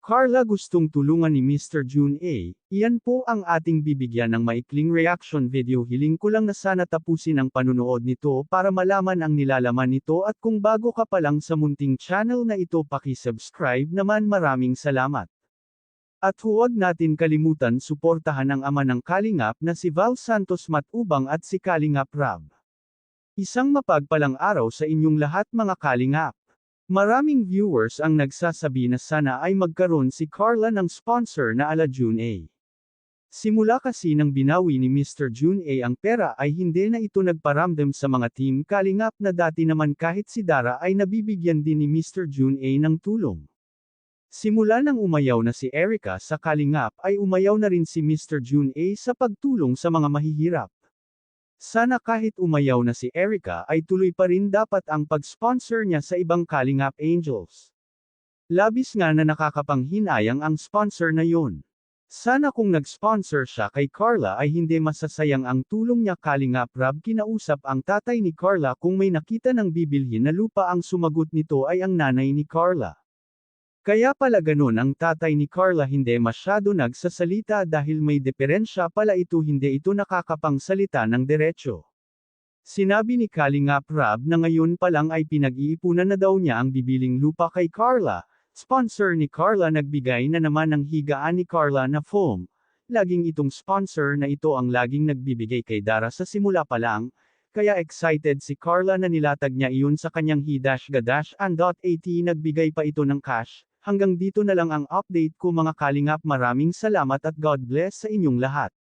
Carla gustong tulungan ni Mr. June A. Iyan po ang ating bibigyan ng maikling reaction video. Hiling ko lang na sana tapusin ang panunood nito para malaman ang nilalaman nito at kung bago ka pa lang sa munting channel na ito paki-subscribe naman. Maraming salamat. At huwag natin kalimutan suportahan ang ama ng Kalingap na si Val Santos Matubang at si Kalingap Rab. Isang mapagpalang araw sa inyong lahat mga Kalingap. Maraming viewers ang nagsasabi na sana ay magkaroon si Carla ng sponsor na ala June A. Simula kasi nang binawi ni Mr. June A ang pera ay hindi na ito nagparamdam sa mga team Kalingap na dati naman kahit si Dara ay nabibigyan din ni Mr. June A ng tulong. Simula nang umayaw na si Erica sa Kalingap ay umayaw na rin si Mr. June A sa pagtulong sa mga mahihirap. Sana kahit umayaw na si Erica ay tuloy pa rin dapat ang pag-sponsor niya sa ibang Kalingap Angels. Labis nga na nakakapanghinayang ang sponsor na yun. Sana kung nag-sponsor siya kay Carla ay hindi masasayang ang tulong niya. Kalingap Rab kinausap ang tatay ni Carla kung may nakita ng bibilhin na lupa. Ang sumagot nito ay ang nanay ni Carla. Kaya pala ganun ang tatay ni Carla hindi masyado nagsasalita dahil may diferensya pala ito, hindi ito nakakapangsalita ng diretso. Sinabi ni Kalingap Rab na ngayon pa lang ay pinag-iipunan na daw niya ang bibiling lupa kay Carla. Sponsor ni Carla nagbigay na naman ng higaan ni Carla na foam. Laging itong sponsor na ito ang laging nagbibigay kay Dara sa simula pa lang. Kaya excited si Carla na nilatag niya iyon sa kanyang he-ga-at. Nagbigay pa ito ng cash. Hanggang dito na lang ang update ko mga Kalingap. Maraming salamat at God bless sa inyong lahat.